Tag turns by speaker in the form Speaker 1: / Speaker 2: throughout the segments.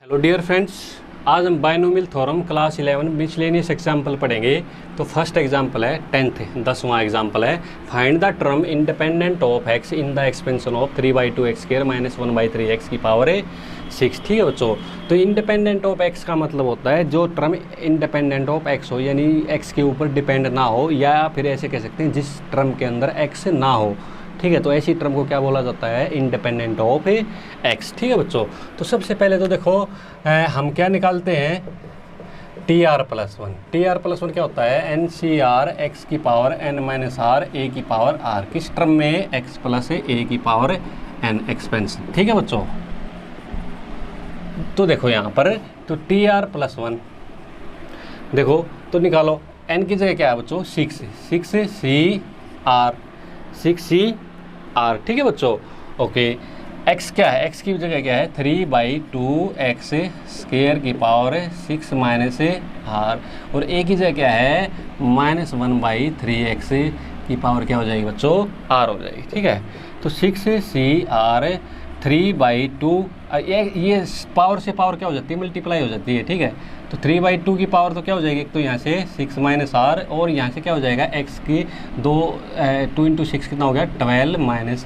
Speaker 1: Hello dear friends, आज हम binomial theorem class 11 miscellaneous example पढ़ेंगे। तो फर्स्ट एग्जाम्पल है 10वां एग्जाम्पल है, find the term independent of x in the expansion of 3/2 x square minus 1/3 x की power है 6। ठीक है बच्चों, तो इंडिपेंडेंट ऑफ एक्स का मतलब होता है जो टर्म इंडिपेंडेंट ऑफ एक्स हो, यानी एक्स के ऊपर डिपेंड ना हो, या फिर ऐसे कह सकते हैं जिस टर्म के अंदर एक्स ना हो। ठीक है, तो ऐसी टर्म को क्या बोला जाता है? Independent of x. ठीक है बच्चों, तो सबसे पहले तो देखो हम क्या निकालते हैं, TR+1। TR+1 क्या होता है? NCR एक्स की power n minus R A की पावर r। किस टर्म में? x प्लस ए की पावर n एक्सपेंशन। ठीक है बच्चों, तो देखो यहाँ पर तो TR+1 देखो तो निकालो, n की जगह क्या है बच्चों? 6CR। ठीक है बच्चों, ओके। x क्या है? x की जगह क्या है? 3/2 एक्स स्क्वायर की पावर 6 माइनस आर, और a की जगह क्या है? -1/3 एक्स की पावर क्या हो जाएगी बच्चों? r हो जाएगी। ठीक है, तो 6CR 3/2, ये पावर से पावर क्या हो जाती है? मल्टीप्लाई हो जाती है। ठीक है, तो 3/2 की पावर तो क्या हो जाएगी? एक तो यहाँ से 6 माइनस आर, और यहाँ से क्या हो जाएगा? x की 2 × 6 कितना हो गया? 12 माइनस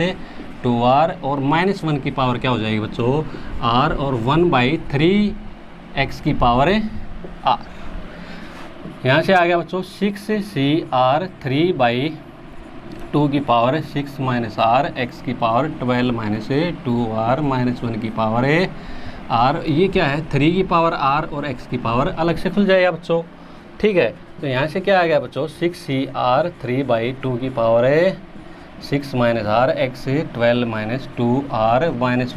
Speaker 1: 2r, और -1 की पावर क्या हो जाएगी बच्चों? r, और 1/3 x की पावर है r। यहाँ से आ गया बच्चों 6CR 3/2 की पावर 6 माइनस आर, एक्स की पावर 12 माइनस 2r माइनस 1 की पावर है r। ये क्या है? 3 की पावर r और x की पावर अलग से खुल जाएगा बच्चों। ठीक है, तो यहाँ से क्या आ गया बच्चों? 6CR 3/2 की पावर है 6 minus r, x 12 minus 2r minus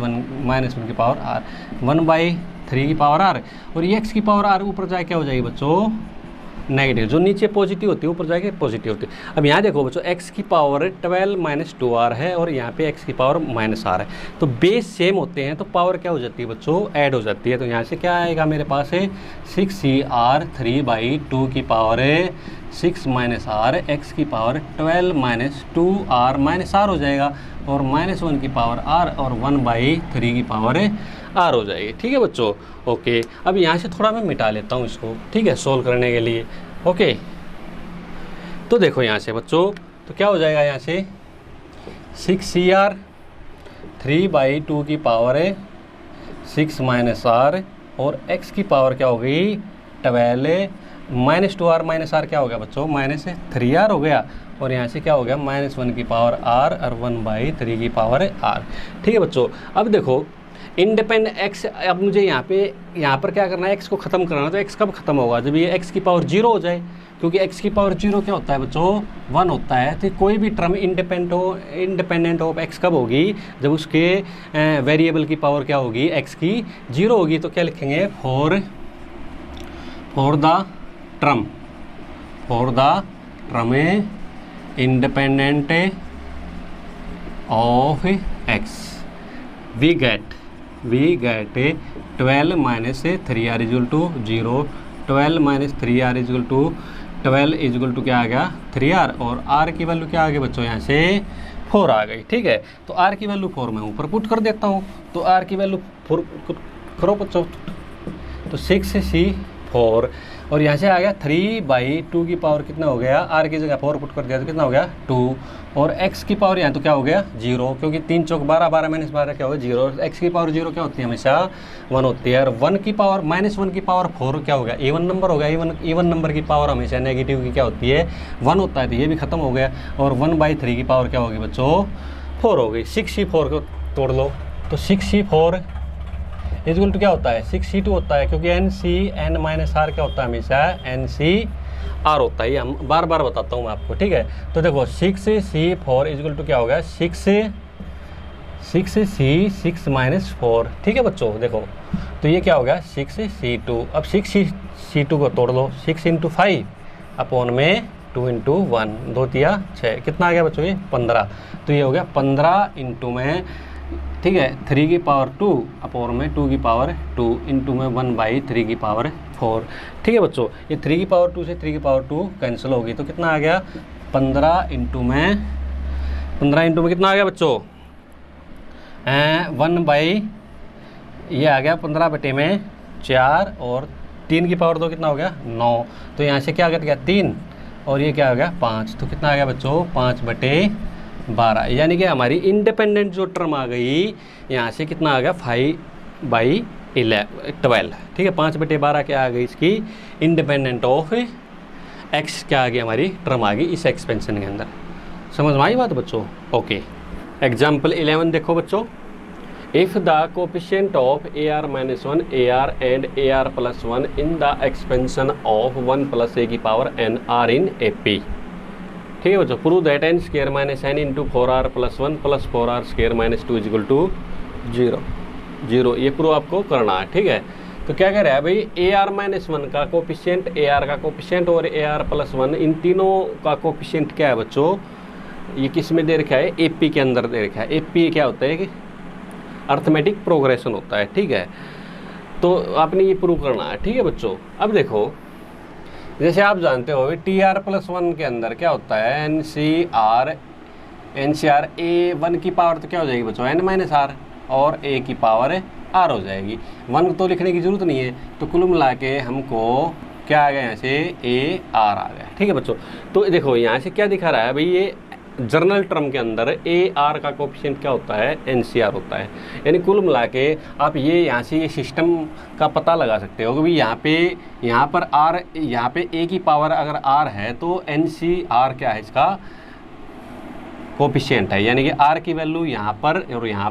Speaker 1: 1 की पावर r, 1/3 की पावर r, और ये x की पावर r ऊपर जाए क्या हो जाएगी बच्चों? नेगेटिव। जो नीचे पॉजिटिव होती है ऊपर जाके पॉजिटिव होती है। अब यहाँ देखो बच्चों, x की पावर 12 माइनस 2r है, और यहाँ पे x की पावर माइनस r है, तो बेस सेम होते हैं तो पावर क्या हो जाती है बच्चों? ऐड हो जाती है। तो यहाँ से क्या आएगा मेरे पास है? 6CR 3/2 की पावर है 6 माइनस आर, एक्स की power 12 minus 2r minus r हो जाएगा, और -1 की पावर r, और 1/3 की पावर है r हो जाएगी। ठीक है बच्चों, ओके। अब यहाँ से थोड़ा मैं मिटा लेता हूँ इसको, ठीक है, सोल्व करने के लिए। ओके, तो देखो यहाँ से बच्चों, तो क्या हो जाएगा? यहाँ से 6CR 3/2 की पावर है 6 माइनस आर, और x की पावर क्या हो गई? 12 माइनस 2r माइनस r क्या हो गया बच्चों? -3r हो गया, और यहाँ से क्या हो गया? -1 की पावर r, और 1/3 की पावर r। ठीक है बच्चों, अब देखो इंडिपेंडेंट x, अब मुझे यहाँ पर क्या करना है? x को ख़त्म कराना। तो x कब ख़त्म होगा? जब ये x की पावर 0 हो जाए, क्योंकि x की पावर 0 क्या होता है बच्चों? 1 होता है। तो कोई भी टर्म इंडिपेंडेंट ऑफ x कब होगी? जब उसके वेरिएबल की पावर क्या होगी? x की 0 होगी। तो क्या लिखेंगे? For the term independent of x we get 12 minus 3r equal to 0, 12 minus 3r equal to 12 equal to क्या आ गया? 3r, और r की वैल्यू क्या आ गई बच्चों? यहाँ से 4 आ गई। ठीक है, तो r की वैल्यू 4 मैं ऊपर पुट कर देता हूँ। तो r की वैल्यू 4 करो बच्चों, तो 6C4, और यहाँ से आ गया 3/2 की पावर कितना हो गया? r की जगह 4 पुट कर दिया तो कितना हो गया? 2, और x की पावर यहाँ तो क्या हो गया? 0, क्योंकि 3 चौक 12, 12 माइनस 12 क्या हो गया? 0। x की पावर 0 क्या होती है? हमेशा 1 होती है। और 1 की पावर -1 की पावर 4 क्या हो गया? इवन नंबर हो गया। इवन नंबर की पावर हमेशा नेगेटिव की क्या होती है? 1 होता है, तो ये भी खत्म हो गया, और 1/3 की पावर क्या होगी बच्चों? 4 हो गई। 6C4 को तोड़ लो, तो 6C4 इजल टू क्या होता है? 6C2 होता है, क्योंकि n माइनस r क्या होता है? हमेशा NCR होता है। ये हम बार बार बताता हूँ मैं आपको। ठीक है, तो देखो 6C4 इजल टू क्या हो गया? 6 माइनस 4। ठीक है बच्चों, देखो तो ये क्या हो गया? 6C2। अब 6C2 को तोड़ लो, 6 × 5 अपॉन में 2 × 1, 2 तिया 6, कितना आ गया बच्चों? ये 15। तो ये हो गया 15 इंटू में, ठीक है, 3 की पावर 2 अपॉन में 2 की पावर 2 इंटू में 1/3 की पावर 4। ठीक है बच्चों, ये 3 की पावर 2 से 3 की पावर 2 कैंसिल होगी, तो कितना आ गया? 15 इंटू में कितना आ गया बच्चों? 1 ये आ गया 15/4 और 3 की पावर 2 कितना हो गया 9। तो यहाँ से क्या कट गया 3 और ये क्या हो गया 5। तो कितना आ गया बच्चों 5/12। यानी कि हमारी इंडिपेंडेंट जो टर्म आ गई यहाँ से कितना आ गया 5/12। ठीक है, 5/12 क्या आ गई इसकी इंडिपेंडेंट ऑफ एक्स क्या आ गई हमारी टर्म आ गई इस एक्सपेंशन के अंदर। समझ में आई बात बच्चों? ओके, एग्जाम्पल 11 देखो बच्चों। If the coefficient of AR-1 AR and AR+1 in the expansion of 1 + a की power n r in AP। ठीक है बच्चों, prove that n² - n into 4r+1 + 4r² - 2 = 0। ये प्रूव आपको करना है। ठीक है, तो क्या कह रहा है भाई AR-1 का कोफिशिएंट, AR का कोफिशिएंट और AR+1 इन तीनों का कोफिशिएंट क्या है बच्चों? ये किस में दे रखा है? AP के अंदर दे रखा है। AP क्या होता है कि अर्थमेटिक प्रोग्रेशन होता है। ठीक है, तो आपने ये प्रूव करना है। ठीक है बच्चों, अब देखो जैसे आप जानते हो TR+1 के अंदर क्या होता है NCR A1 की पावर तो क्या हो जाएगी बच्चों n - r और a की पावर r हो जाएगी। 1 तो लिखने की जरूरत नहीं है, तो कुल मिला के हमको क्या आ गया यहाँ से AR आ गया। ठीक है बच्चों, तो देखो यहाँ से क्या दिखा रहा है भाई ये जर्नल टर्म के अंदर AR का कोफिशिएंट क्या होता है NCR होता है। यानी कुल मिला के आप ये यहाँ से ये सिस्टम का पता लगा सकते हो कि भाई यहाँ पर R, यहाँ पे A की पावर अगर R है तो NCR क्या है इसका कोफिशिएंट है। यानी कि R की वैल्यू यहाँ पर और यहाँ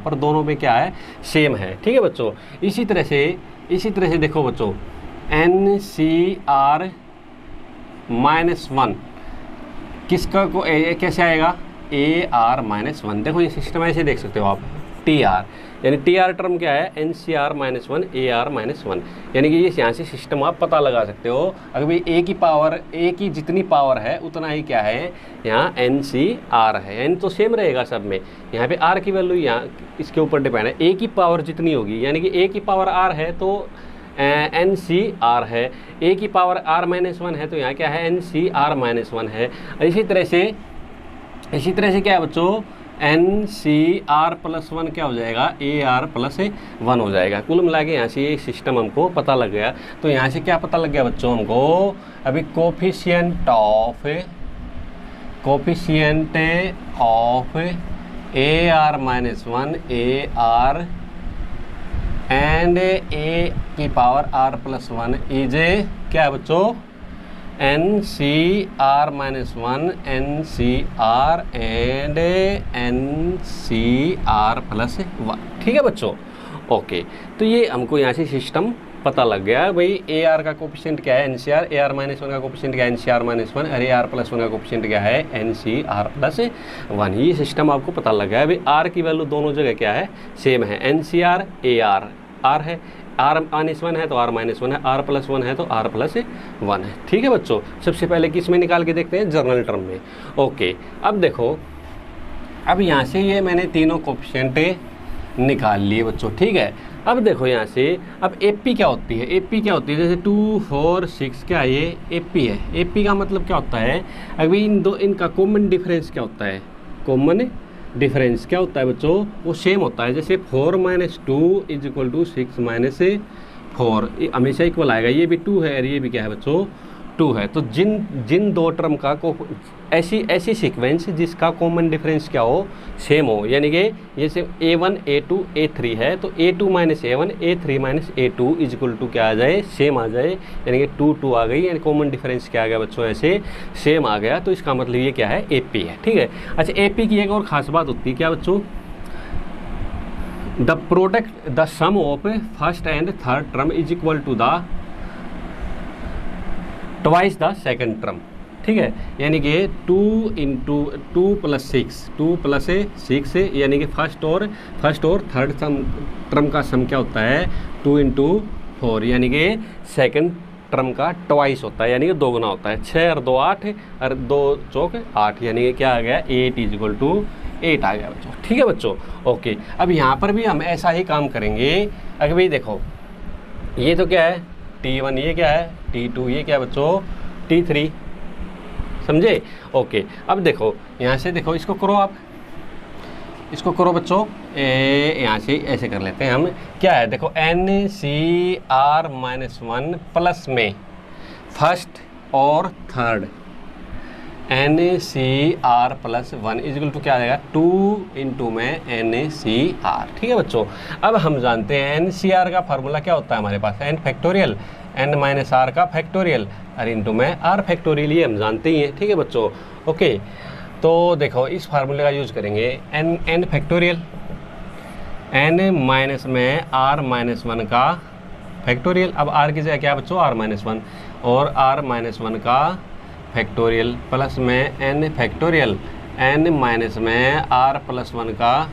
Speaker 1: पर दोनों में क्या है सेम है। ठीक है बच्चों, इसी तरह से देखो बच्चों NCR-1 किसका को कैसे आएगा AR-1। देखो ये सिस्टम ऐसे देख सकते हो आप TR, यानी TR टर्म क्या है NCR-1 AR-1। यानी कि ये यहाँ से सिस्टम आप पता लगा सकते हो। अगर भाई A की जितनी पावर है उतना ही क्या है यहाँ NCR है। यानी तो सेम रहेगा सब में। यहाँ पे R की वैल्यू यहाँ इसके ऊपर डिपेंड है। A की पावर जितनी होगी, यानी कि A की पावर R है तो NCR है। A की पावर R-1 है तो यहाँ क्या है NCR-1 है। इसी तरह से क्या है बच्चों NCR+1 क्या हो जाएगा AR+1 हो जाएगा। कुल मिला के यहाँ से ये सिस्टम हमको पता लग गया। तो यहाँ से क्या पता लग गया बच्चों हमको? अभी coefficient of AR-1 AR and A की पावर R+1 इज क्या है बच्चों NCR-1 NCR एंड NCR+1। ठीक है बच्चों, ओके। तो ये हमको यहाँ से सिस्टम पता लग गया भाई AR का कोफिशिएंट क्या है NCR, AR-1 का कोफिशिएंट क्या है NCR-1 और AR+1 का कोफिशिएंट क्या है NCR+1। ये सिस्टम आपको पता लग गया है भाई R की वैल्यू दोनों जगह क्या है सेम है NCR AR R है, R-1 है तो R-1 है, R+1 है तो R+1 है। ठीक है बच्चों, सबसे पहले किस में निकाल के देखते हैं जर्नल टर्म में। ओके, अब देखो अब यहाँ से ये मैंने तीनों कोफिशिएंट निकाल लिए बच्चों। ठीक है, अब देखो यहाँ से अब AP क्या होती है? AP क्या होती है जैसे 2 4 6 क्या है ये AP है। AP का मतलब क्या होता है? अभी इनका कॉमन डिफरेंस क्या होता है? कॉमन डिफरेंस क्या होता है बच्चों? वो सेम होता है। जैसे 4 - 2 = 6 - 4 हमेशा इक्वल आएगा। ये भी 2 है और ये भी क्या है बच्चों 2 है। तो जिन दो टर्म का ऐसी सीक्वेंस जिसका कॉमन डिफरेंस क्या हो सेम हो, यानी कि जैसे A1 A2 A3 है तो A2 - A1 A3 - A2 = क्या आ जाए सेम आ जाए। यानी कि 2 2 आ गई, यानी कॉमन डिफरेंस क्या आ गया बच्चों ऐसे सेम आ गया। तो इसका मतलब ये क्या है AP है। ठीक है, अच्छा AP की एक और ख़ास बात होती है क्या बच्चों? The sum of first and third term is equal to the twice the second term. ठीक है, यानी कि 2 + 6 यानी कि फर्स्ट और थर्ड टर्म का सम क्या होता है 2 × 4, यानी कि सेकंड टर्म का ट्वाइस होता है, यानी कि दोगुना होता है। 6 और 2 8 और 2 चौक 8, यानी कि क्या आ गया 8 = 8 आ गया बच्चों। ठीक है बच्चों, ओके। अब यहाँ पर भी हम ऐसा ही काम करेंगे। अगर भाई देखो ये तो क्या है T1, ये क्या है T2, ये क्या है बच्चों T3, समझे? ओके, अब देखो यहाँ से देखो इसको करो आप इसको करो बच्चों, यहाँ से ऐसे कर लेते हैं हम। क्या है देखो, NCr-1 प्लस में फर्स्ट और थर्ड, NCr+1 इजिकल टू क्या आ जाएगा, 2 इंटू में NCr। ठीक है बच्चों, अब हम जानते हैं NCr का फार्मूला क्या होता है हमारे पास, n factorial, n minus r का फैक्टोरियल और इंटू में r फैक्टोरियल, ये हम जानते ही हैं। ठीक है बच्चों, ओके। तो देखो इस फार्मूले का यूज करेंगे, n फैक्टोरियल, n माइनस में r-1 का फैक्टोरियल। अब r की जगह क्या बच्चों, r-1 और r-1 का फैक्टोरियल प्लस में n फैक्टोरियल, n माइनस में r+1 का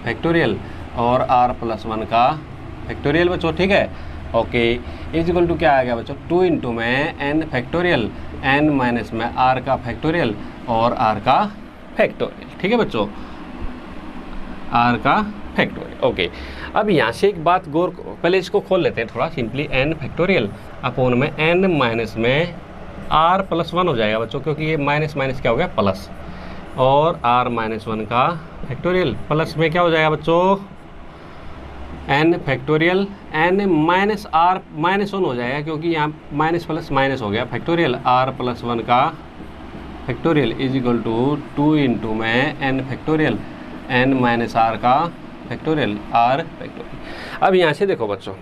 Speaker 1: फैक्टोरियल और r+1 का फैक्टोरियल बच्चों। ठीक है, ओके। इक्वल टू क्या आ गया बच्चों, 2 इंटू में n फैक्टोरियल, n माइनस में r का फैक्टोरियल और r का फैक्टोरियल। ठीक है बच्चों, r का फैक्टोरियल, ओके। अब यहाँ से एक बात गौर, पहले इसको खोल लेते हैं थोड़ा सिंपली, n फैक्टोरियल अपोन में n माइनस में r+1 हो जाएगा बच्चों, क्योंकि ये माइनस माइनस क्या हो गया प्लस, और r-1 का फैक्टोरियल प्लस में क्या हो जाएगा बच्चों, n factorial, n minus r-1 हो जाएगा, क्योंकि यहाँ माइनस प्लस माइनस हो गया फैक्टोरियल, r+1 का factorial is equal to 2 into में n factorial, n minus r का फैक्टोरियल, r फैक्टोरियल। अब यहाँ से देखो बच्चों,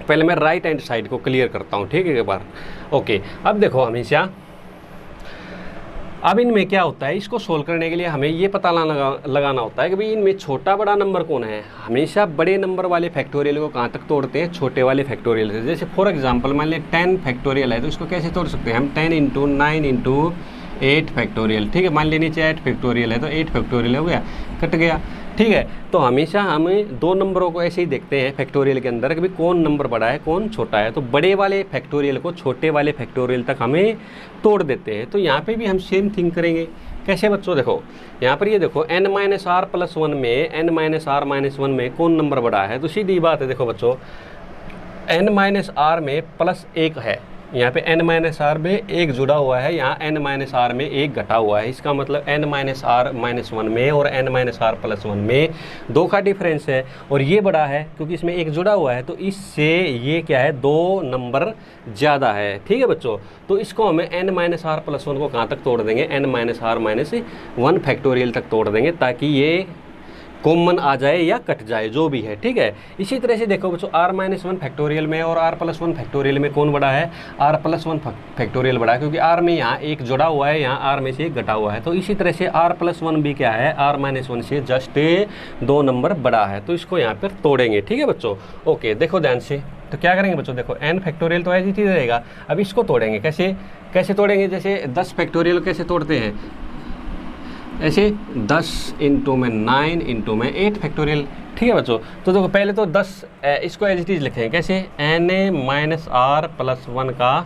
Speaker 1: पहले मैं राइट हैंड साइड को क्लियर करता हूँ। ठीक है एक बार, ओके। अब देखो हमेशा, अब इनमें क्या होता है, इसको सोल्व करने के लिए हमें ये पता लगाना होता है कि भाई इनमें छोटा बड़ा नंबर कौन है। हमेशा बड़े नंबर वाले फैक्टोरियल को कहाँ तक तोड़ते हैं, छोटे वाले फैक्टोरियल से। जैसे फॉर एग्जांपल मान लिया 10 फैक्टोरियल है, तो इसको कैसे तोड़ सकते हैं हम, 10 इंटू 9 इंटू 8 फैक्टोरियल। ठीक है, मान लिया नीचे 8 फैक्टोरियल है, तो 8 फैक्टोरियल हो गया, कट गया। ठीक है, तो हमेशा हम दो नंबरों को ऐसे ही देखते हैं फैक्टोरियल के अंदर कि भाई कौन नंबर बड़ा है कौन छोटा है, तो बड़े वाले फैक्टोरियल को छोटे वाले फैक्टोरियल तक हमें तोड़ देते हैं। तो यहाँ पे भी हम सेम थिंग करेंगे। कैसे बच्चों, देखो यहाँ पर ये देखो n-r+1 में, n-r-1 में कौन नंबर बड़ा है, तो सीधी बात है। देखो बच्चों, n-r में +1 है, यहाँ पे n-r में 1 जुड़ा हुआ है, यहाँ n-r में 1 घटा हुआ है। इसका मतलब n-r-1 में और n-r+1 में 2 का डिफरेंस है, और ये बड़ा है क्योंकि इसमें 1 जुड़ा हुआ है, तो इससे ये क्या है, 2 नंबर ज़्यादा है। ठीक है बच्चों, तो इसको हमें n-r+1 को कहाँ तक तोड़ देंगे, n-r-1 फैक्टोरियल तक तोड़ देंगे, ताकि ये कॉमन आ जाए या कट जाए, जो भी है। ठीक है, इसी तरह से देखो बच्चों, r-1 फैक्टोरियल में और r+1 फैक्टोरियल में कौन बड़ा है, r+1 फैक्टोरियल बड़ा है, क्योंकि r में यहाँ 1 जुड़ा हुआ है, यहाँ r में से 1 घटा हुआ है। तो इसी तरह से r+1 भी क्या है, r-1 से जस्ट 2 नंबर बड़ा है, तो इसको यहाँ पर तोड़ेंगे। ठीक है बच्चों, ओके। देखो ध्यान से, तो क्या करेंगे बच्चों, देखो n फैक्टोरियल तो ऐसी चीज़ रहेगा। अब इसको तोड़ेंगे, कैसे तोड़ेंगे, जैसे 10 फैक्टोरियल कैसे तोड़ते हैं, ऐसे 10 इंटू में 9 इंटू में 8 फैक्टोरियल। ठीक है बच्चों, तो देखो पहले तो 10 इसको एज इट इज़ लिखेंगे, कैसे, n-r+1 का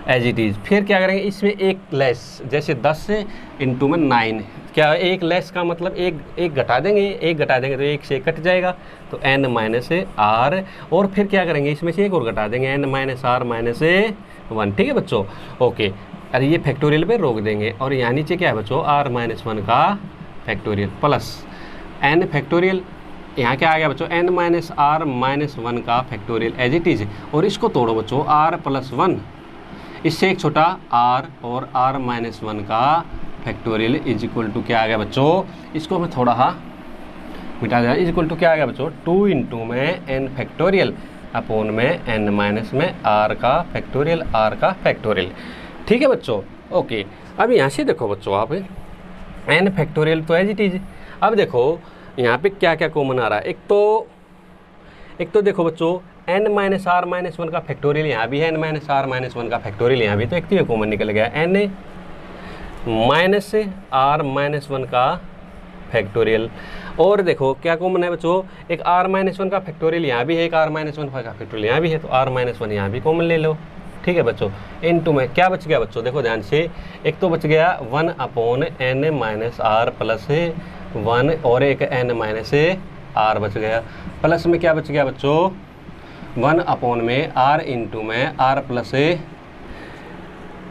Speaker 1: एज इट इज़। फिर क्या करेंगे, इसमें एक लेस, जैसे 10 इंटू में 9, क्या एक लेस का मतलब एक घटा देंगे, एक घटा देंगे तो 1 से कट जाएगा, तो n-r, और फिर क्या करेंगे, इसमें से एक और घटा देंगे, n-r-1। ठीक है बच्चों, ओके। अरे ये फैक्टोरियल पे रोक देंगे, और यहाँ नीचे क्या है बच्चों, r-1 का फैक्टोरियल प्लस n फैक्टोरियल, यहाँ क्या आ गया बच्चों, n-r-1 का फैक्टोरियल एज इट इज़। और इसको तोड़ो बच्चों, r+1, इससे एक छोटा r, और r-1 का फैक्टोरियल इज इक्वल टू क्या आ गया बच्चों, इसको मैं थोड़ा मिटा दिया, इज इक्वल टू क्या आ गया बच्चों, 2 इंटू में n फैक्टोरियल अपोन में n माइनस में r का फैक्टोरियल। ठीक है बच्चों, ओके। अब यहाँ से देखो बच्चों, आप n फैक्टोरियल तो एज इट इज। अब देखो यहाँ पे क्या क्या कॉमन आ रहा है, एक तो देखो बच्चों, n-r-1 का फैक्टोरियल यहाँ भी है, n-r-1 का फैक्टोरियल यहाँ भी, तो एक तो ये कॉमन निकल गया, n-r-1 का फैक्टोरियल। और देखो क्या कॉमन है बच्चों, एक r-1 का फैक्टोरियल यहाँ भी है, एक r-1 का फैक्टोरियल यहाँ भी है, तो r-1 यहाँ भी कॉमन ले लो। ठीक है बच्चों, इनटू में क्या बच गया बच्चों, देखो ध्यान से, एक तो बच गया 1/n-r+1 और एक n-r बच गया, प्लस में क्या बच गया बच्चों, 1 में r इंटू में r+,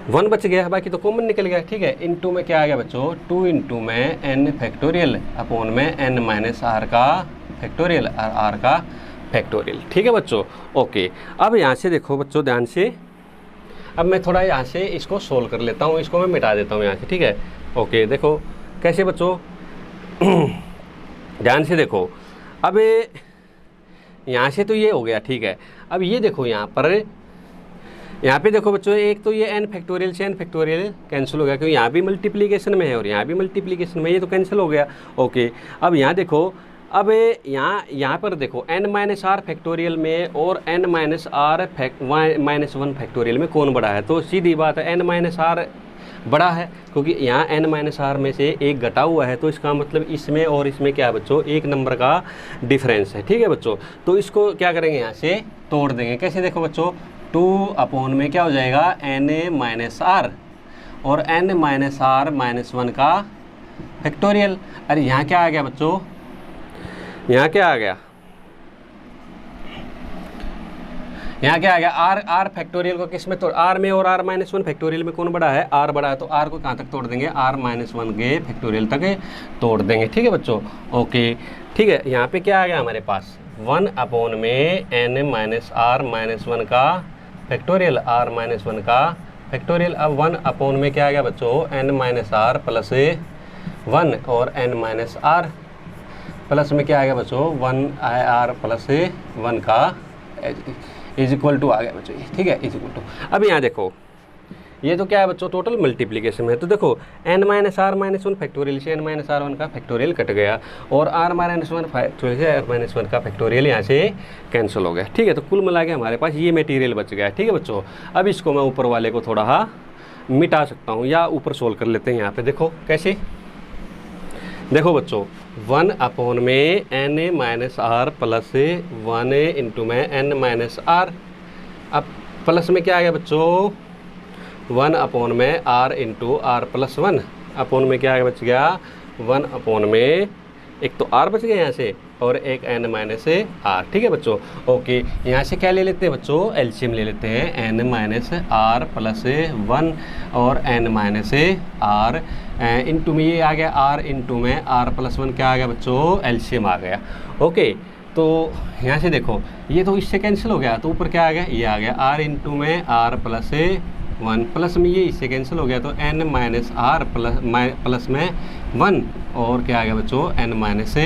Speaker 1: 1 बच गया, बाकी तो कॉमन निकल गया। ठीक है, इनटू में क्या आ गया बच्चों, 2 इंटू में n फैक्टोरियल अपॉन में n माइनस आर का फैक्टोरियल और आर का फैक्टोरियल। ठीक है बच्चों, ओके। अब यहाँ से देखो बच्चों ध्यान से, अब मैं थोड़ा यहाँ से इसको सोल्व कर लेता हूँ, इसको मैं मिटा देता हूँ यहाँ से। ठीक है, ओके। देखो कैसे बच्चों, ध्यान से देखो। अब यहाँ से तो ये हो गया, ठीक है। अब ये देखो यहाँ पे देखो बच्चों, एक तो ये n फैक्टोरियल से n फैक्टोरियल कैंसिल हो गया, क्योंकि यहाँ भी मल्टीप्लिकेशन में है और यहाँ भी मल्टीप्लिकेशन में, ये तो कैंसिल हो गया। ओके, अब यहाँ देखो, अब यहाँ पर देखो n माइनस आर फैक्टोरियल में और n minus r minus 1 factorial में कौन बड़ा है, तो सीधी बात है n माइनस आर बड़ा है, क्योंकि यहाँ n माइनस आर में से एक घटा हुआ है, तो इसका मतलब इसमें और इसमें क्या है बच्चों, एक नंबर का डिफरेंस है। ठीक है बच्चों, तो इसको क्या करेंगे, यहाँ से तोड़ देंगे। कैसे, देखो बच्चों, 2 अपॉन में क्या हो जाएगा, n माइनस आर और n माइनस आर माइनस 1 का फैक्टोरियल। अरे यहाँ क्या आ गया बच्चों, यहाँ क्या आ गया, यहाँ क्या आ गया, आर फैक्टोरियल को किस में तोड़, आर में और आर माइनस 1 फैक्टोरियल में कौन बड़ा है, आर बड़ा है, तो आर को कहाँ तक तोड़ देंगे, आर माइनस 1 के फैक्टोरियल तक तोड़ देंगे। ठीक है बच्चों, ओके। ठीक है, यहाँ पे क्या आ गया हमारे पास, 1 अपॉन में n माइनस आर माइनस 1 का फैक्टोरियल, आर माइनस 1 का फैक्टोरियल। अब 1 अपॉन में क्या आ गया बच्चों, n माइनस आर प्लस 1 और n माइनस आर प्लस में क्या आ गया बच्चों, 1 आर प्लस 1 का इज इक्वल टू आ गया बच्चों। ठीक है, इज इक्वल टू। अब यहाँ देखो, ये तो क्या है बच्चों, टोटल मल्टीप्लिकेशन है, तो देखो n minus r minus 1 factorial से n माइनस आर 1 का फैक्टोरियल कट गया और r माइनस 1 फैक्टोरियल से r माइनस 1 का फैक्टोरियल यहाँ से कैंसिल हो गया। ठीक है, तो कुल मिला के हमारे पास ये मटेरियल बच गया। ठीक है बच्चों, अब इसको मैं ऊपर वाले को थोड़ा मिटा सकता हूँ या ऊपर सोल्व कर लेते हैं। यहाँ पे देखो कैसे, देखो बच्चों, 1 अपॉन में n minus r plus 1 into में n माइनस आर, अब प्लस में क्या आ गया बच्चों, 1 अपॉन में r into r plus 1 upon में क्या बच गया, 1 अपॉन में एक तो r बच गया यहाँ से और एक n माइनस आर। ठीक है बच्चों, ओके। यहाँ से क्या ले लेते हैं बच्चों, एलसीएम ले लेते हैं, n माइनस आर प्लस 1 और n माइनस आर इंटू में ये आ गया r इंटू में r प्लस 1 क्या आ गया बच्चों, एलसीएम आ गया। ओके, तो यहाँ से देखो, ये तो इससे कैंसिल हो गया, तो ऊपर क्या आ गया, ये आ गया r इंटू में r प्लस 1 प्लस में ये इससे कैंसिल हो गया, तो n माइनस आर प्लस में 1 और क्या आ गया बच्चों, n माइनस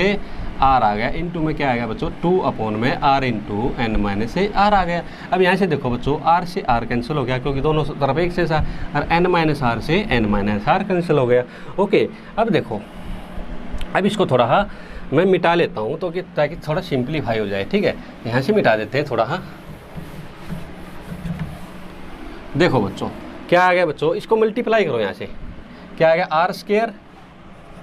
Speaker 1: आर आ गया, इनटू में क्या आ गया बच्चों, 2 अपॉन में r into n minus r आ गया। अब यहाँ से देखो बच्चों, r से r कैंसिल हो गया क्योंकि दोनों तरफ एक से सा, और n माइनस आर से n माइनस आर कैंसिल हो गया। ओके, अब देखो, अब इसको थोड़ा मैं मिटा लेता हूँ तो कि ताकि थोड़ा सिंप्लीफाई हो जाए। ठीक है, यहाँ से मिटा देते हैं थोड़ा। देखो बच्चों क्या आ गया बच्चों, इसको मल्टीप्लाई करो, यहाँ से क्या आ गया,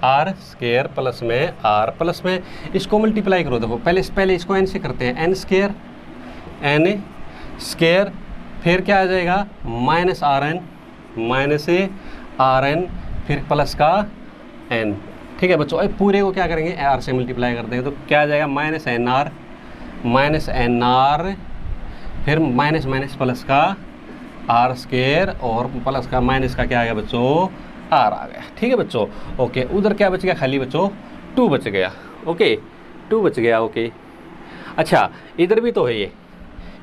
Speaker 1: आर स्केयर प्लस में आर प्लस में, इसको मल्टीप्लाई करो। देखो पहले इसको n से करते हैं, n स्केयर फिर क्या आ जाएगा, माइनस आर एन फिर प्लस का n। ठीक है बच्चों, अब पूरे को क्या करेंगे, r से मल्टीप्लाई कर देंगे, तो क्या आ जाएगा, माइनस एन आर फिर माइनस प्लस का आर स्केयर और प्लस का माइनस का क्या आ गया बच्चों, आर आ गया। ठीक है बच्चों, ओके। उधर क्या बच गया, खाली बच्चों 2 बच गया। ओके, 2 बच गया। ओके, अच्छा इधर भी तो है,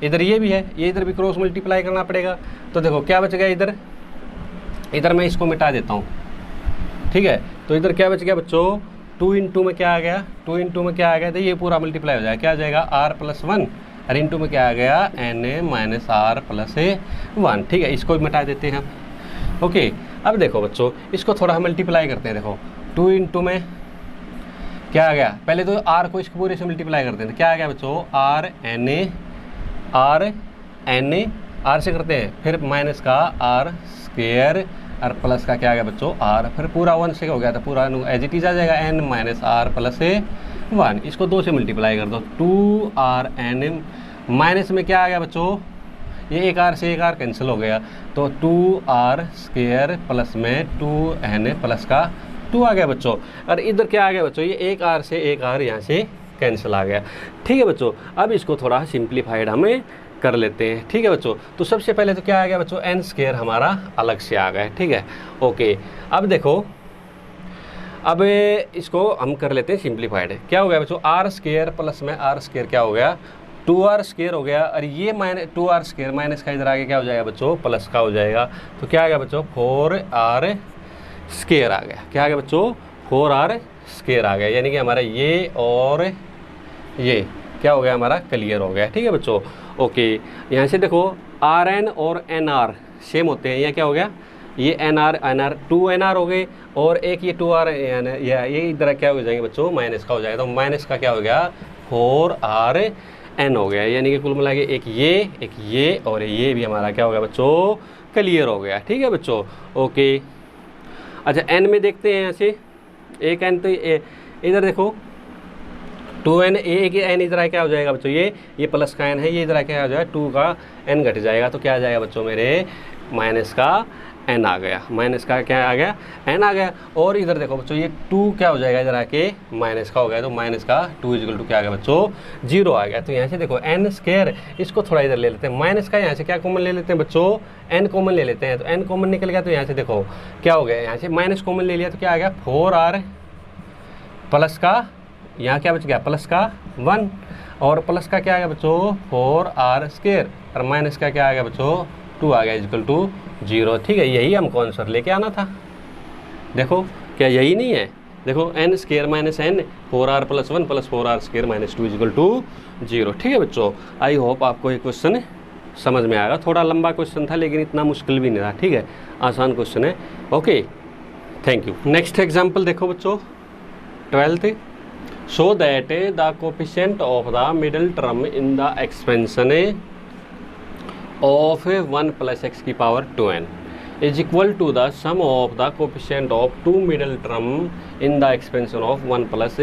Speaker 1: इधर ये भी है, ये इधर भी क्रॉस मल्टीप्लाई करना पड़ेगा। तो देखो क्या बच गया, इधर मैं इसको मिटा देता हूँ। ठीक है, तो इधर क्या बच गया बच्चों, 2 इंटू में क्या आ गया, 2 इंटू में क्या आ गया, तो ये पूरा मल्टीप्लाई हो जाएगा, क्या आ जाएगा, आर प्लस 1 और इंटू में क्या आ गया, n माइनस आर प्लस 1। ठीक है, इसको भी मिटा देते हैं हम। ओके, अब देखो बच्चों, इसको थोड़ा मल्टीप्लाई करते हैं। देखो 2 इंटू में क्या आ गया, पहले तो r को इसके पूरे से मल्टीप्लाई करते हैं, क्या आ गया बच्चों, आर एन आर से करते हैं, फिर माइनस का आर स्क्वायर और प्लस का क्या आ गया बच्चों, आर, फिर पूरा 1 से हो गया था, पूरा एज इट इज आ जाएगा, n माइनस आर प्लस 1। इसको 2 से मल्टीप्लाई कर दो, 2rn माइनस में क्या आ गया बच्चों, ये एक आर से एक आर कैंसिल हो गया, तो 2r स्क्वायर प्लस में 2n प्लस का 2 आ गया बच्चों। और इधर क्या आ गया बच्चों, ये एक आर से एक आर यहाँ से कैंसिल आ गया। ठीक है बच्चों, अब इसको थोड़ा सिंप्लीफाइड हमें कर लेते हैं। ठीक है बच्चों, तो सबसे पहले तो क्या आ गया बच्चों, एन स्क्वायर हमारा अलग से आ गया। ठीक है, ओके। अब देखो, अब इसको हम कर लेते हैं सिंप्लीफाइड। क्या हो गया बच्चों, आर स्क्वायर प्लस में आर स्क्वायर क्या हो गया, 2r स्क्वायर हो गया, और ये माइनस 2r स्क्वायर माइनस का इधर आगे क्या हो जाएगा बच्चों, प्लस का हो जाएगा। तो क्या आ गया बच्चों, 4r स्क्वायर आ गया। क्या आ गया बच्चों, 4r स्क्वायर आ गया, यानी कि हमारा ये और ये क्या हो गया, हमारा क्लियर हो गया। ठीक है बच्चों, ओके। यहाँ से देखो rn और nr सेम होते हैं, यहाँ क्या हो गया, ये nr 2nr हो गए, और एक ये 2r ये इधर क्या हो जाएंगे बच्चों, माइनस का हो जाएगा। तो माइनस का क्या हो गया, 4rn हो गया, यानी कि कुल मिला के एक ये और ये भी हमारा क्या हो गया बच्चों, क्लियर हो गया। ठीक है बच्चों, ओके। अच्छा, n में देखते हैं, यहाँ से एक n तो इधर देखो 2n, एक n इधर क्या हो जाएगा बच्चों, ये प्लस का n है, ये इधर क्या हो जाएगा, 2 का n घट जाएगा, तो क्या आ जाएगा बच्चों मेरे, माइनस का n आ गया, माइनस का क्या आ गया, n आ गया। और इधर देखो बच्चों, ये 2 क्या हो जाएगा, इधर आके माइनस का हो गया, तो माइनस का 2 इक्वल टू क्या आ गया बच्चों, 0 आ गया। तो यहाँ से देखो n स्क्वायर, इसको थोड़ा इधर ले लेते हैं, माइनस का यहाँ से क्या कॉमन ले लेते हैं बच्चों, n कॉमन ले लेते हैं। तो n कॉमन निकल गया, तो यहाँ से देखो क्या हो गया, यहाँ से माइनस कॉमन ले लिया, तो क्या आ गया, 4r प्लस का, यहाँ क्या बच गया, प्लस का 1, और प्लस का क्या आ गया बच्चों, 4r स्क्वायर, और माइनस का क्या आ गया बच्चों, 2 आ गया इक्वल टू 0। ठीक है, यही हमको आंसर लेके आना था। देखो क्या यही नहीं है, देखो n square minus n, 4r plus 1 plus 4r square minus 2 equal to 0। ठीक है बच्चों, आई होप आपको ये क्वेश्चन समझ में आएगा। थोड़ा लंबा क्वेश्चन था, लेकिन इतना मुश्किल भी नहीं था। ठीक है, आसान क्वेश्चन है। Okay, thank you. Next example देखो बच्चों, 12th। So that the coefficient of the middle term in the expansion of 1 plus x की power 2n is equal to the sum of the coefficient of two middle term in the expansion of 1 plus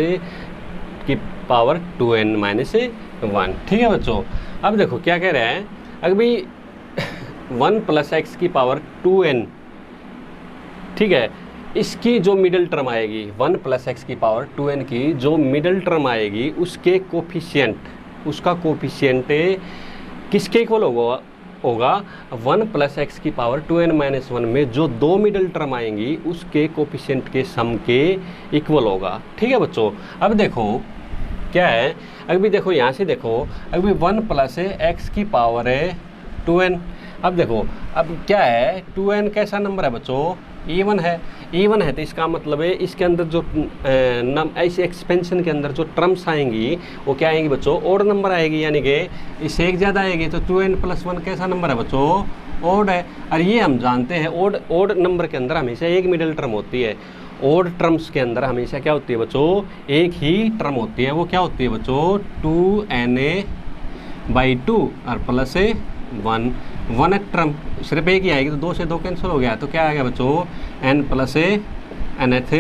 Speaker 1: की power 2n minus 1। ठीक है बच्चों, अब देखो क्या कह रहे हैं, अभी 1 plus x की power 2n, ठीक है, इसकी जो मिडिल टर्म आएगी 1 प्लस एक्स की पावर 2n की जो मिडिल टर्म आएगी, उसके कोफिशिएंट, उसका कोफिशिएंट किसके इक्वल होगा 1 प्लस एक्स की पावर 2n माइनस 1 में जो दो मिडिल टर्म आएंगी उसके कोफिशिएंट के सम के इक्वल होगा। ठीक है बच्चों, अब देखो क्या है, अभी देखो यहाँ से देखो, अभी 1 प्लस एक्स की पावर है 2n। अब देखो, अब क्या है, 2n कैसा नंबर है बच्चों, इवन है, इवन है, तो इसका मतलब है इसके अंदर जो ऐसे एक्सपेंशन के अंदर जो टर्म्स आएंगी वो क्या आएंगी बच्चों, ओड नंबर आएगी, यानी कि इससे एक ज़्यादा आएगी। तो 2n प्लस 1 कैसा नंबर है बच्चों, ओड है। और ये हम जानते हैं ओड नंबर के अंदर हमेशा एक मिडिल टर्म होती है, ओड टर्म्स के अंदर हमेशा क्या होती है बच्चों, एक ही टर्म होती है, वो क्या होती है बच्चों, 2na/2 और प्लस 1 टर्म सिर्फ एक ही आएगी, तो 2 से 2 कैंसिल हो गया, तो क्या आ गया बच्चों, n प्लस nth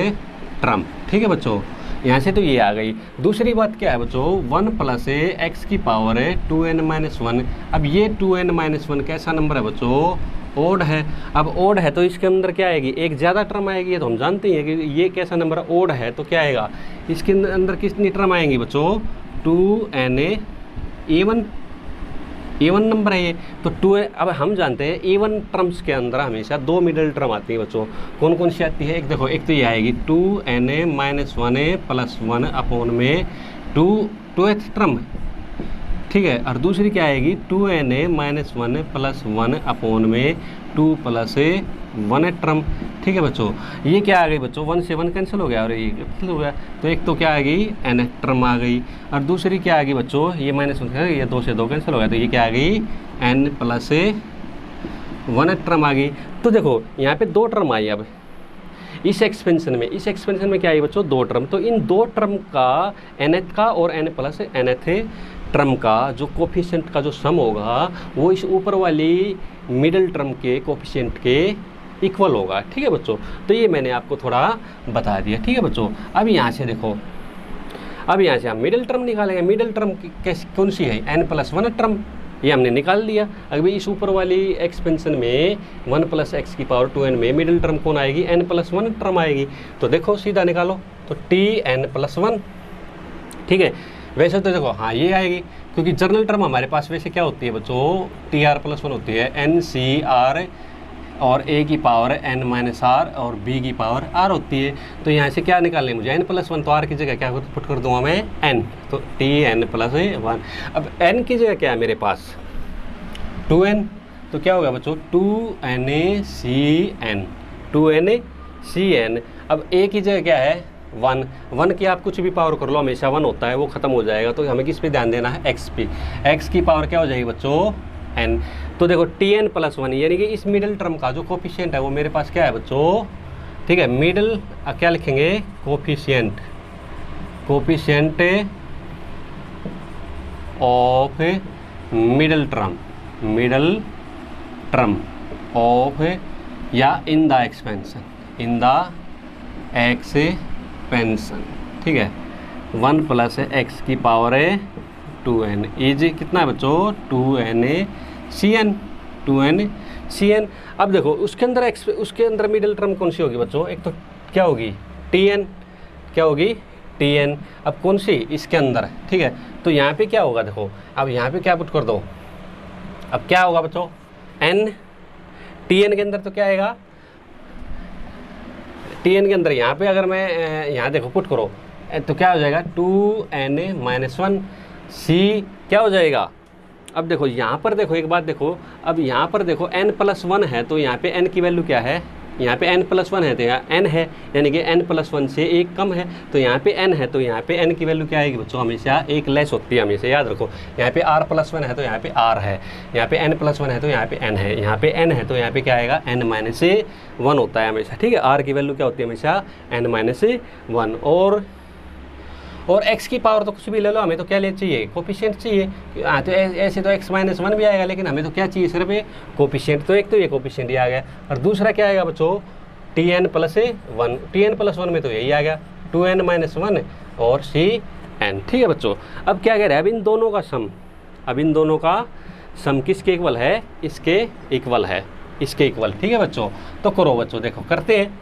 Speaker 1: टर्म। ठीक है बच्चों, यहाँ से तो ये आ गई। दूसरी बात क्या है बच्चों, 1 प्लस एक्स की पावर है 2n माइनस 1। अब ये 2n माइनस 1 कैसा नंबर है बच्चों, ओड है। अब ओड है तो इसके अंदर क्या आएगी, एक ज़्यादा टर्म आएगी, ये तो हम जानते हैं कि ये कैसा नंबर है, ओड है, तो क्या आएगा, इसके अंदर कितनी टर्म आएंगी बच्चों, 2na, इवन नंबर है ये, तो 2। अब हम जानते हैं इवन टर्म्स के अंदर हमेशा दो मिडिल टर्म आती है बच्चों, कौन कौन सी आती है, एक देखो, एक तो ये आएगी 2na minus 1a plus 1 upon में 2th टर्म, ठीक है, और दूसरी क्या आएगी 2na माइनस 1 प्लस 1 अपॉन में 2 प्लस 1 टर्म। ठीक है बच्चों, ये क्या आ गई बच्चों, 1 से 1 कैंसिल हो गया और ये कैंसिल हो गया, तो एक तो क्या आ गई n टर्म आ गई, और दूसरी क्या आ गई बच्चों, ये माइनस 1 ये 2 से 2 कैंसिल हो गया, तो ये क्या आ गई n प्लस 1 टर्म आ गई। तो देखो यहाँ पे 2 टर्म आई, अब इस एक्सपेंशन में क्या आई बच्चों, 2 टर्म, तो इन 2 टर्म का nth का और n प्लस nth टर्म का जो कोफिशिएंट का जो सम होगा वो इस ऊपर वाली मिडिल टर्म के कोफिशिएंट के इक्वल होगा। ठीक है बच्चों, तो ये मैंने आपको थोड़ा बता दिया। ठीक है बच्चों, अब यहाँ से देखो, अब यहाँ से हम मिडिल टर्म निकालेंगे। मिडिल टर्म कौन सी है, n प्लस 1 टर्म, ये हमने निकाल दिया। अभी इस ऊपर वाली एक्सपेंशन में 1 प्लस एक्स की पावर 2n में मिडिल टर्म कौन आएगी, n प्लस 1 टर्म आएगी। तो देखो सीधा निकालो, तो tn प्लस 1, ठीक है, वैसे तो देखो हाँ ये आएगी, क्योंकि जर्नल टर्म हमारे पास वैसे क्या होती है बच्चों, TR+1 होती है, NCR और A की पावर N - R और B की पावर R होती है। तो यहाँ से क्या निकालने मुझे N+1, तो R की जगह क्या पुट कर दूँगा मैं N, तो TN+1। अब N की जगह क्या है मेरे पास 2N, तो क्या होगा बच्चों 2NaCN, 2NaCN। अब A की जगह क्या है 1, 1 की आप कुछ भी पावर कर लो हमेशा 1 होता है, वो ख़त्म हो जाएगा। तो हमें किस पे ध्यान देना है, x पे। x की पावर क्या हो जाएगी बच्चों n। तो देखो TN+1 यानी कि इस मिडिल टर्म का जो कोफिशिएंट है वो मेरे पास क्या है बच्चों, ठीक है, मिडिल क्या लिखेंगे, coefficient of middle term of या इन द एक्सपेंशन, ठीक है, 1 + x की पावर है 2n इज कितना है बच्चों 2NaCN। अब देखो उसके अंदर मिडिल टर्म कौन सी होगी बच्चों, एक तो क्या होगी TN, क्या होगी TN। अब कौन सी इसके अंदर, ठीक है, तो यहाँ पे क्या होगा देखो, अब यहाँ पे क्या पुट कर दो, अब क्या होगा बच्चों n, TN के अंदर तो क्या आएगा, TN के अंदर यहाँ पे अगर मैं यहाँ देखो पुट करो तो क्या हो जाएगा 2Na-1 C क्या हो जाएगा। अब देखो यहाँ पर देखो एक बात देखो, अब यहाँ पर देखो N+1 है तो यहाँ पे n की वैल्यू क्या है, यहाँ पे N+1 है तो यहाँ n है, यानी कि N+1 से एक कम है, तो यहाँ पे n है तो यहाँ पे n की वैल्यू क्या आएगी बच्चों, हमेशा एक लेस होती है, हमेशा याद रखो। यहाँ पे R+1 है तो यहाँ पे R है, यहाँ पे N+1 है तो यहाँ पे n है, यहाँ पे n है तो यहाँ पे क्या आएगा N-1 होता है हमेशा, ठीक है। R की वैल्यू क्या होती है हमेशा N-1। और x की पावर तो कुछ भी ले लो, हमें तो क्या ले चाहिए, कोफिशिएंट चाहिए। हाँ तो ऐसे तो x-1 भी आएगा, लेकिन हमें तो क्या चाहिए सिर्फ ये कोफिशिएंट। तो एक तो ये कोफिशिएंट ही आ गया, और दूसरा क्या आएगा बच्चों TN+1, TN+1 में तो यही आ गया 2N-1 और CN, ठीक है बच्चों। अब क्या कह रहे हैं, अब इन दोनों का सम किसके इक्वल है, इसके इक्वल है, इसके इक्वल, ठीक है बच्चों। तो करो बच्चों, देखो करते हैं,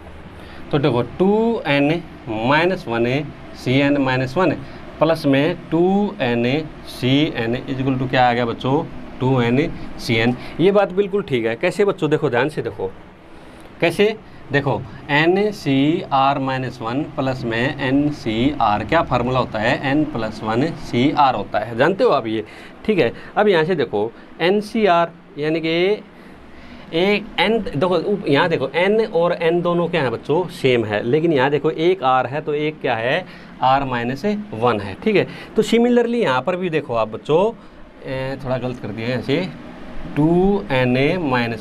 Speaker 1: तो देखो 2N-1 CN-1 प्लस में 2NaCN इक्वल टू क्या आ गया बच्चों 2NaCN। ये बात बिल्कुल ठीक है। कैसे बच्चों, देखो ध्यान से देखो कैसे, देखो NCR-1 प्लस में NCR क्या फार्मूला होता है, N+1CR होता है, जानते हो आप ये, ठीक है। अब यहाँ से देखो NCR यानी कि एक n, देखो यहाँ देखो n और n दोनों क्या है बच्चों सेम है, लेकिन यहाँ देखो एक r है तो एक क्या है R-1 है, ठीक है। तो सिमिलरली यहाँ पर भी देखो आप बच्चों, थोड़ा गलत कर दिया है ऐसे 2Na-1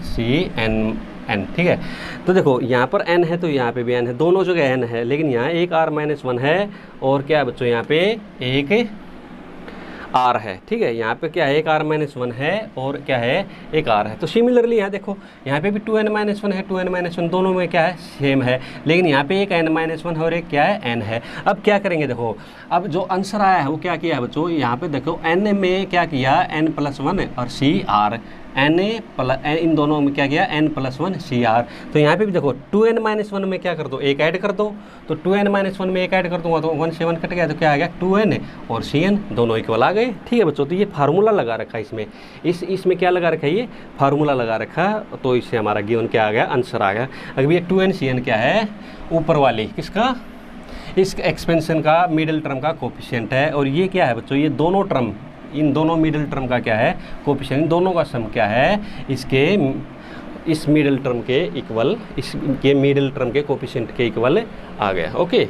Speaker 1: CN, ठीक है। तो देखो यहाँ पर n है तो यहाँ पे भी n है, दोनों जगह n है, लेकिन यहाँ एक R-1 है और क्या है बच्चों यहाँ पे एक R है, ठीक है। यहाँ पे क्या है एक R-1 है और क्या है एक R है। तो सिमिलरली यहाँ देखो यहाँ पे भी 2N-1 है, 2N-1 दोनों में क्या है सेम है, लेकिन यहाँ पे एक N-1 है और एक क्या है n है। अब क्या करेंगे देखो, अब जो आंसर आया है वो क्या किया है बच्चों, यहाँ पे देखो n में क्या किया N+1 और CR, इन दोनों में क्या किया N+1 CR। तो यहाँ पे भी देखो 2N-1 में क्या कर दो, एक ऐड कर दो, तो 2N-1 में एक ऐड कर दूंगा तो 1 से 1 कट गया तो क्या आ गया 2N और CN दोनों इक्वल आ गए, ठीक है बच्चों। तो ये फार्मूला लगा रखा है इसमें, इसमें क्या लगा रखा है, ये फार्मूला लगा रखा है, तो इससे हमारा गिवन क्या आ गया, आंसर आ गया। अगर ये 2NCN क्या है, ऊपर वाली किसका, इस एक्सपेंशन का मिडिल टर्म का कोफिशिएंट है, और ये क्या है बच्चों, ये दोनों टर्म, इन दोनों मिडिल टर्म का क्या है कोफिशिएंट, दोनों का सम क्या है, इसके इस मिडिल टर्म के इक्वल, इसके मिडिल टर्म के कोफिशिएंट के इक्वल आ गया, ओके।